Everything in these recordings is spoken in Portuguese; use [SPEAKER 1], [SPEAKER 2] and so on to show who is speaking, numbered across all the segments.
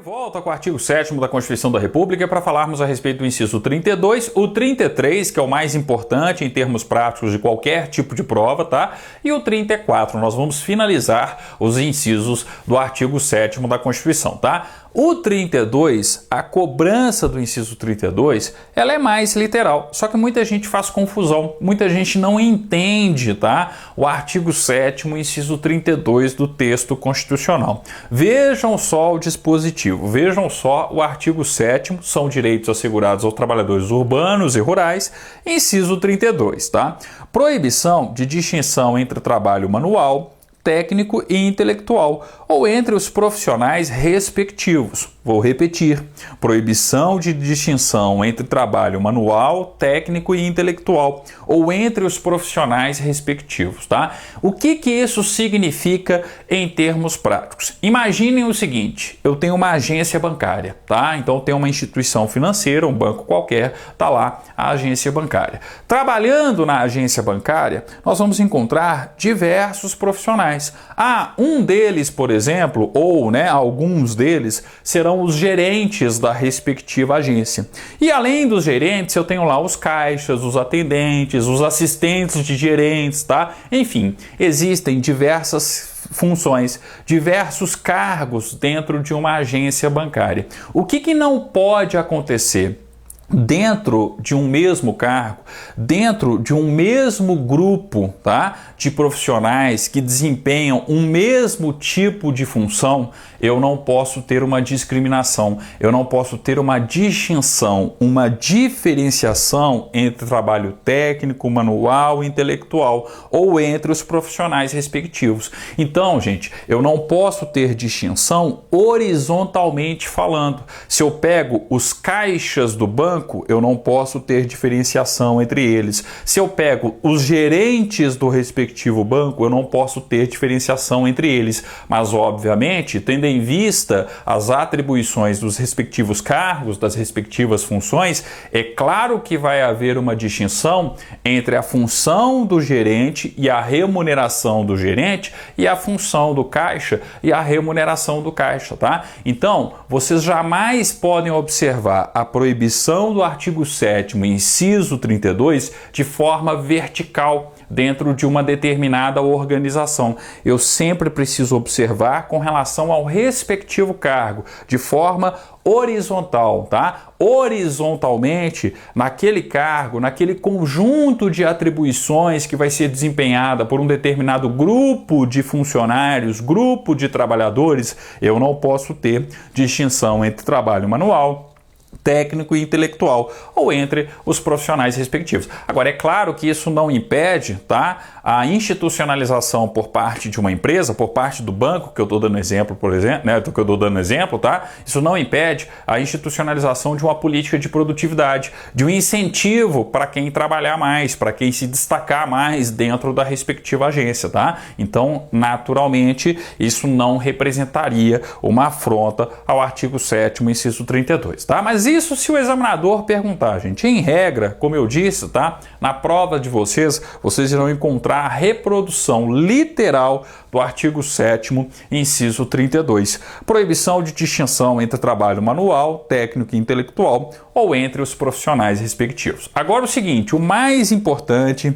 [SPEAKER 1] Volta com o artigo 7º da Constituição da República para falarmos a respeito do inciso 32, o 33, que é o mais importante em termos práticos de qualquer tipo de prova, tá? E o 34, nós vamos finalizar os incisos do artigo 7º da Constituição, tá? O 32, a cobrança do inciso 32, ela é mais literal, só que muita gente faz confusão, muita gente não entende, tá? O artigo 7º, inciso 32 do texto constitucional. Vejam só o dispositivo, vejam só o artigo 7º, são direitos assegurados aos trabalhadores urbanos e rurais, inciso 32, tá? Proibição de distinção entre trabalho manual, técnico e intelectual, ou entre os profissionais respectivos. Vou repetir: proibição de distinção entre trabalho manual, técnico e intelectual, ou entre os profissionais respectivos, tá? O que isso significa em termos práticos? Imaginem o seguinte: eu tenho uma agência bancária, tá? Então tem uma instituição financeira, um banco qualquer, tá lá a agência bancária. Trabalhando na agência bancária, nós vamos encontrar diversos profissionais. Um deles, por exemplo, ou alguns deles serão os gerentes da respectiva agência. E além dos gerentes, eu tenho lá os caixas, os atendentes, os assistentes de gerentes, tá? Enfim, existem diversas funções, diversos cargos dentro de uma agência bancária. O que não pode acontecer? Dentro de um mesmo cargo, dentro de um mesmo grupo, tá, de profissionais que desempenham um mesmo tipo de função, eu não posso ter uma discriminação, eu não posso ter uma distinção, uma diferenciação entre trabalho técnico, manual e intelectual, ou entre os profissionais respectivos. Então, gente, eu não posso ter distinção horizontalmente falando. Se eu pego os caixas do banco, eu não posso ter diferenciação entre eles. Se eu pego os gerentes do respectivo banco, eu não posso ter diferenciação entre eles. Mas, obviamente, tendo em vista as atribuições dos respectivos cargos, das respectivas funções, é claro que vai haver uma distinção entre a função do gerente e a remuneração do gerente e a função do caixa e a remuneração do caixa, tá? Então, vocês jamais podem observar a proibição do artigo 7º, inciso 32, de forma vertical dentro de uma determinada organização. Eu sempre preciso observar com relação ao respectivo cargo, de forma horizontal, tá? Horizontalmente, naquele cargo, naquele conjunto de atribuições que vai ser desempenhada por um determinado grupo de funcionários, grupo de trabalhadores, eu não posso ter distinção entre trabalho manual, técnico e intelectual, ou entre os profissionais respectivos. Agora, é claro que isso não impede, tá, a institucionalização por parte de uma empresa, por parte do banco, que eu estou dando exemplo, por exemplo, tá? Isso não impede a institucionalização de uma política de produtividade, de um incentivo para quem trabalhar mais, para quem se destacar mais dentro da respectiva agência, tá? Então, naturalmente, isso não representaria uma afronta ao artigo 7º, inciso 32, tá? Mas isso se o examinador perguntar, gente. Em regra, como eu disse, tá? Na prova de vocês irão encontrar a reprodução literal do artigo 7º, inciso 32. Proibição de distinção entre trabalho manual, técnico e intelectual, ou entre os profissionais respectivos. Agora o seguinte, o mais importante,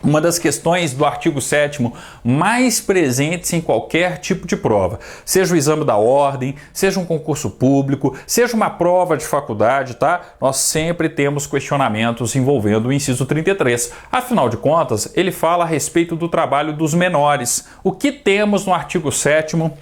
[SPEAKER 1] uma das questões do artigo 7º mais presentes em qualquer tipo de prova, seja o exame da ordem, seja um concurso público, seja uma prova de faculdade, tá? Nós sempre temos questionamentos envolvendo o inciso 33. Afinal de contas, ele fala a respeito do trabalho dos menores. O que temos no artigo 7º?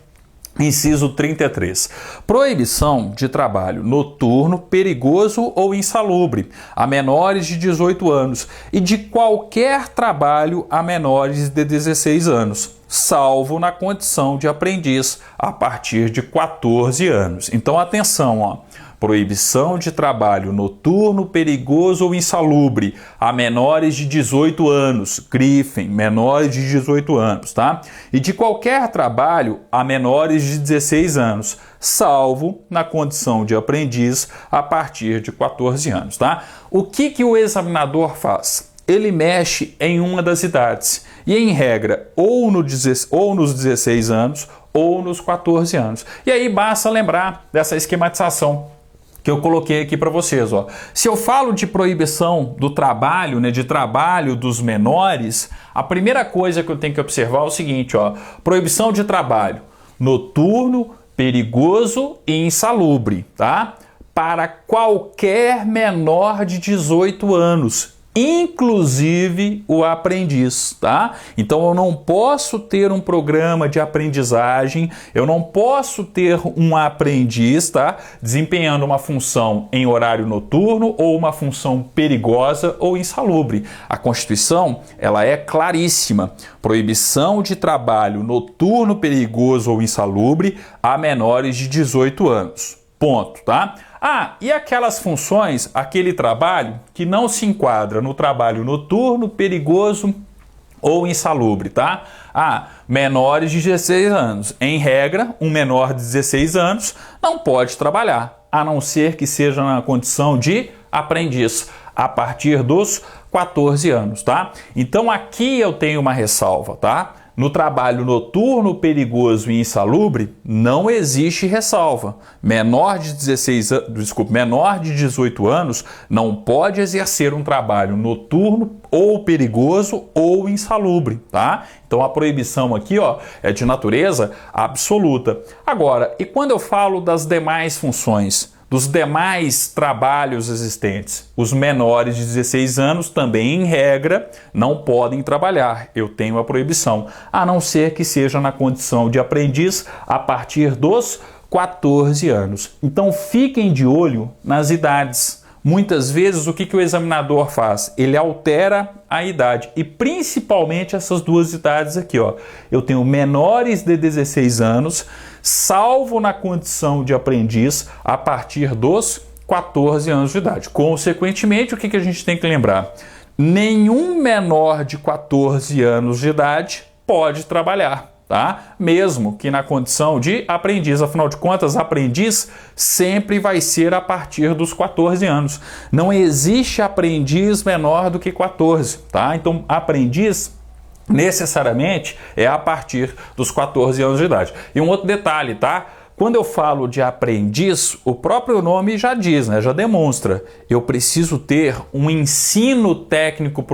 [SPEAKER 1] Inciso 33. Proibição de trabalho noturno, perigoso ou insalubre a menores de 18 anos e de qualquer trabalho a menores de 16 anos, salvo na condição de aprendiz a partir de 14 anos. Então, atenção, proibição de trabalho noturno, perigoso ou insalubre a menores de 18 anos, grifem, menores de 18 anos, tá? E de qualquer trabalho a menores de 16 anos, salvo na condição de aprendiz a partir de 14 anos, tá? O que o examinador faz? Ele mexe em uma das idades e, em regra, ou nos 16 anos ou nos 14 anos. E aí basta lembrar dessa esquematização que eu coloquei aqui para vocês, ó. Se eu falo de proibição do trabalho, né, de trabalho dos menores, a primeira coisa que eu tenho que observar é o seguinte, ó, proibição de trabalho noturno, perigoso e insalubre, tá? Para qualquer menor de 18 anos, inclusive o aprendiz, tá? Então eu não posso ter um programa de aprendizagem, eu não posso ter um aprendiz, tá? Desempenhando uma função em horário noturno ou uma função perigosa ou insalubre. A Constituição, ela é claríssima. Proibição de trabalho noturno, perigoso ou insalubre a menores de 18 anos. Ponto, tá? Ah, e aquelas funções, aquele trabalho que não se enquadra no trabalho noturno, perigoso ou insalubre, tá? Ah, menores de 16 anos. Em regra, um menor de 16 anos não pode trabalhar, a não ser que seja na condição de aprendiz, a partir dos 14 anos, tá? Então aqui eu tenho uma ressalva, tá? No trabalho noturno, perigoso e insalubre, não existe ressalva. Menor de 18 anos não pode exercer um trabalho noturno ou perigoso ou insalubre, tá? Então a proibição aqui, ó, é de natureza absoluta. Agora, e quando eu falo das demais funções, dos demais trabalhos existentes, os menores de 16 anos também, em regra, não podem trabalhar. Eu tenho a proibição, a não ser que seja na condição de aprendiz a partir dos 14 anos. Então fiquem de olho nas idades. Muitas vezes o que o examinador faz? Ele altera a idade e principalmente essas duas idades aqui, ó. Eu tenho menores de 16 anos, salvo na condição de aprendiz a partir dos 14 anos de idade. Consequentemente, o que a gente tem que lembrar? Nenhum menor de 14 anos de idade pode trabalhar, tá? Mesmo que na condição de aprendiz. Afinal de contas, aprendiz sempre vai ser a partir dos 14 anos. Não existe aprendiz menor do que 14, tá? Então, aprendiz necessariamente é a partir dos 14 anos de idade. E um outro detalhe, tá? Quando eu falo de aprendiz, o próprio nome já diz, né? Já demonstra. Eu preciso ter um ensino técnico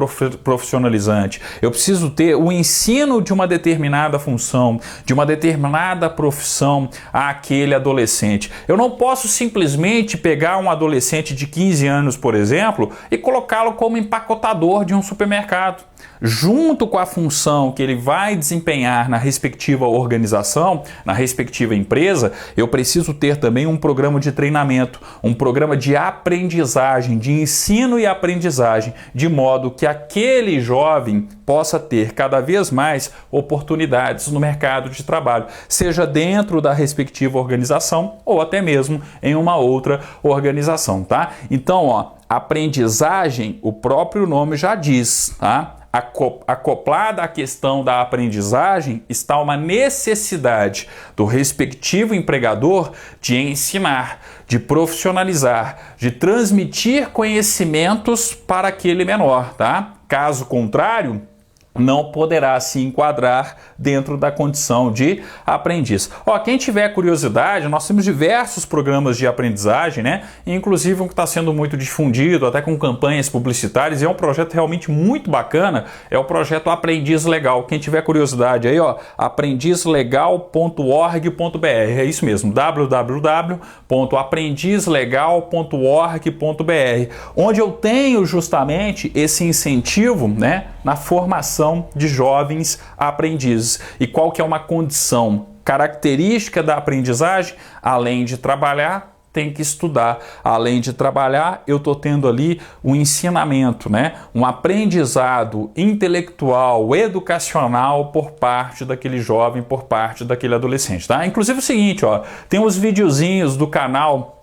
[SPEAKER 1] profissionalizante. Eu preciso ter o ensino de uma determinada função, de uma determinada profissão àquele adolescente. Eu não posso simplesmente pegar um adolescente de 15 anos, por exemplo, e colocá-lo como empacotador de um supermercado. Junto com a função que ele vai desempenhar na respectiva organização, na respectiva empresa, eu preciso ter também um programa de treinamento, um programa de aprendizagem, de ensino e aprendizagem, de modo que aquele jovem possa ter cada vez mais oportunidades no mercado de trabalho, seja dentro da respectiva organização ou até mesmo em uma outra organização, tá? Então, ó, aprendizagem, o próprio nome já diz, tá? Acoplada à questão da aprendizagem está uma necessidade do respectivo empregador de ensinar, de profissionalizar, de transmitir conhecimentos para aquele menor, tá? Caso contrário, não poderá se enquadrar dentro da condição de aprendiz. Ó, quem tiver curiosidade, nós temos diversos programas de aprendizagem, né? Inclusive um que está sendo muito difundido, até com campanhas publicitárias, e é um projeto realmente muito bacana, é o projeto Aprendiz Legal. Quem tiver curiosidade aí, ó, aprendizlegal.org.br, é isso mesmo, www.aprendizlegal.org.br, onde eu tenho justamente esse incentivo, né, na formação de jovens aprendizes. E qual que é uma condição característica da aprendizagem? Além de trabalhar, tem que estudar. Além de trabalhar, eu estou tendo ali um ensinamento, né? Um aprendizado intelectual, educacional por parte daquele jovem, por parte daquele adolescente, tá? Inclusive o seguinte, ó, tem uns videozinhos do canal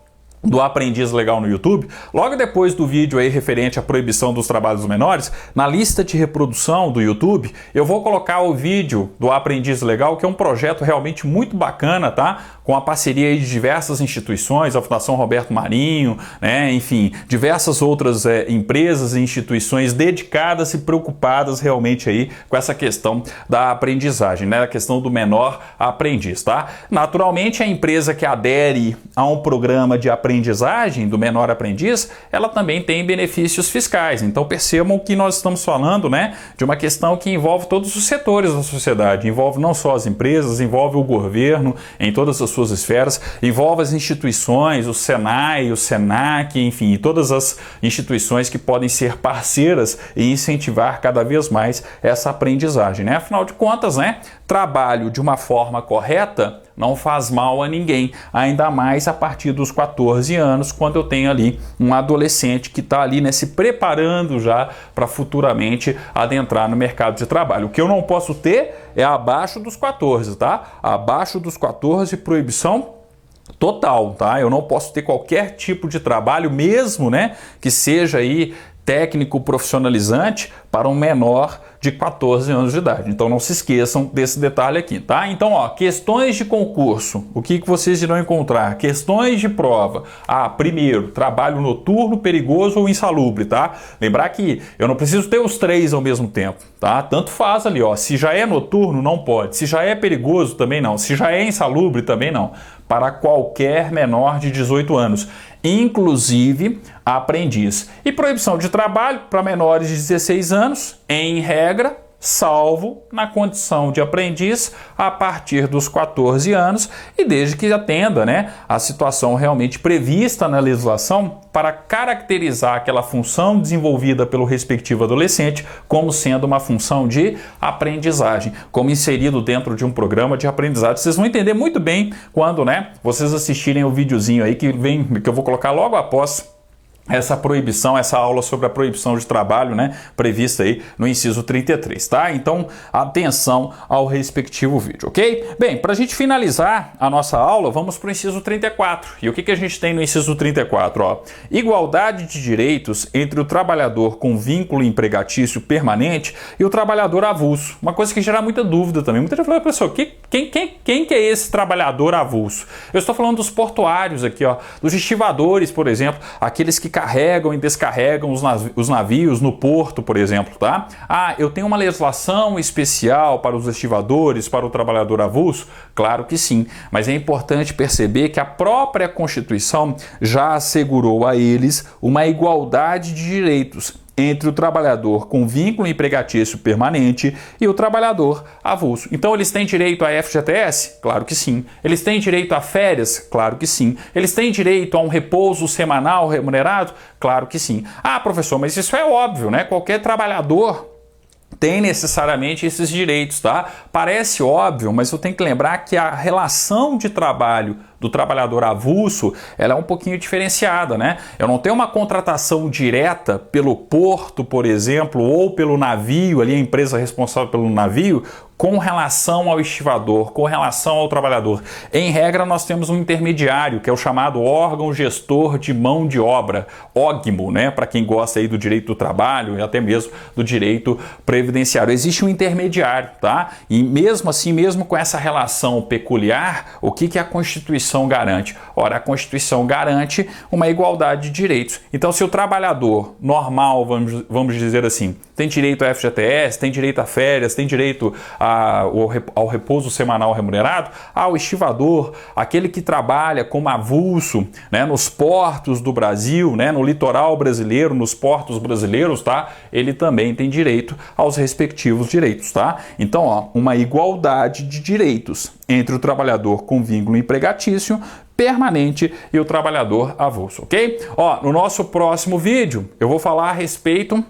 [SPEAKER 1] do Aprendiz Legal no YouTube, logo depois do vídeo aí referente à proibição dos trabalhos menores, na lista de reprodução do YouTube, eu vou colocar o vídeo do Aprendiz Legal, que é um projeto realmente muito bacana, tá? Com a parceria aí de diversas instituições, a Fundação Roberto Marinho, né? Enfim, diversas outras empresas e instituições dedicadas e preocupadas realmente aí com essa questão da aprendizagem, né? A questão do menor aprendiz, tá? Naturalmente, a empresa que adere a um programa de aprendizagem do menor aprendiz, ela também tem benefícios fiscais. Então percebam que nós estamos falando, né, de uma questão que envolve todos os setores da sociedade, envolve não só as empresas, envolve o governo em todas as suas esferas, envolve as instituições, o Senai, o Senac, enfim, e todas as instituições que podem ser parceiras e incentivar cada vez mais essa aprendizagem, né? Afinal de contas, né, trabalho de uma forma correta não faz mal a ninguém, ainda mais a partir dos 14 anos, quando eu tenho ali um adolescente que está ali, né, se preparando já para futuramente adentrar no mercado de trabalho. O que eu não posso ter é abaixo dos 14, tá? Abaixo dos 14, proibição total, tá? Eu não posso ter qualquer tipo de trabalho, mesmo, né, que seja aí técnico profissionalizante para um menor de 14 anos de idade. Então não se esqueçam desse detalhe aqui, tá? Então, ó, questões de concurso, o que vocês irão encontrar? Questões de prova. Primeiro, trabalho noturno, perigoso ou insalubre, tá? Lembrar que eu não preciso ter os três ao mesmo tempo, tá? Tanto faz ali, ó, se já é noturno, não pode. Se já é perigoso, também não. Se já é insalubre, também não. Para qualquer menor de 18 anos, inclusive aprendiz. E proibição de trabalho para menores de 16 anos, em regra, salvo na condição de aprendiz a partir dos 14 anos e desde que atenda, né, a situação realmente prevista na legislação para caracterizar aquela função desenvolvida pelo respectivo adolescente como sendo uma função de aprendizagem, como inserido dentro de um programa de aprendizagem. Vocês vão entender muito bem quando, né, vocês assistirem o videozinho aí que eu vou colocar logo após essa proibição, essa aula sobre a proibição de trabalho, né, prevista aí no inciso 33, tá? Então, atenção ao respectivo vídeo, ok? Bem, para a gente finalizar a nossa aula, vamos para o inciso 34. E o que a gente tem no inciso 34? Ó, igualdade de direitos entre o trabalhador com vínculo empregatício permanente e o trabalhador avulso. Uma coisa que gera muita dúvida também. Muita gente fala, professor, quem que é esse trabalhador avulso? Eu estou falando dos portuários aqui, ó, dos estivadores, por exemplo, aqueles que carregam e descarregam os navios no porto, por exemplo, tá? Eu tenho uma legislação especial para os estivadores, para o trabalhador avulso? Claro que sim, mas é importante perceber que a própria Constituição já assegurou a eles uma igualdade de direitos entre o trabalhador com vínculo empregatício permanente e o trabalhador avulso. Então eles têm direito a FGTS? Claro que sim. Eles têm direito a férias? Claro que sim. Eles têm direito a um repouso semanal remunerado? Claro que sim. Professor, mas isso é óbvio, né? Qualquer trabalhador tem necessariamente esses direitos, tá? Parece óbvio, mas eu tenho que lembrar que a relação de trabalho do trabalhador avulso, ela é um pouquinho diferenciada, né? Eu não tenho uma contratação direta pelo porto, por exemplo, ou pelo navio, ali a empresa responsável pelo navio, com relação ao estivador, com relação ao trabalhador. Em regra, nós temos um intermediário, que é o chamado órgão gestor de mão de obra, OGMO, né? Para quem gosta aí do direito do trabalho e até mesmo do direito previdenciário. Existe um intermediário, tá? E mesmo assim, mesmo com essa relação peculiar, o que a Constituição garante? Ora, a Constituição garante uma igualdade de direitos. Então, se o trabalhador normal, vamos dizer assim, tem direito a FGTS, tem direito a férias, tem direito ao repouso semanal remunerado, o estivador, aquele que trabalha como avulso, né, nos portos do Brasil, né, no litoral brasileiro, nos portos brasileiros, tá? Ele também tem direito aos respectivos direitos, tá? Então, ó, uma igualdade de direitos entre o trabalhador com vínculo empregatício permanente e o trabalhador avulso, ok? Ó, no nosso próximo vídeo eu vou falar a respeito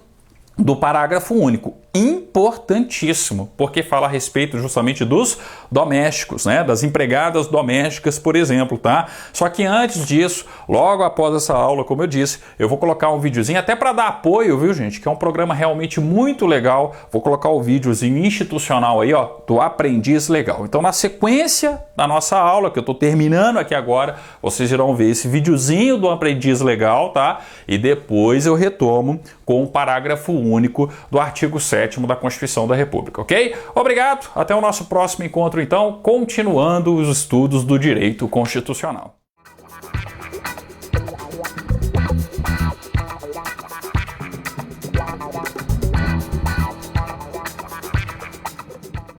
[SPEAKER 1] do parágrafo único. importantíssimo, porque fala a respeito justamente dos domésticos, né? Das empregadas domésticas, por exemplo, tá? Só que antes disso, logo após essa aula, como eu disse, eu vou colocar um videozinho até para dar apoio, viu, gente? Que é um programa realmente muito legal. Vou colocar o videozinho institucional aí, ó, do Aprendiz Legal. Então, na sequência da nossa aula, que eu tô terminando aqui agora, vocês irão ver esse videozinho do Aprendiz Legal, tá? E depois eu retomo com o parágrafo único do artigo 7º da Constituição da República, ok? Obrigado, até o nosso próximo encontro então, continuando os estudos do direito constitucional.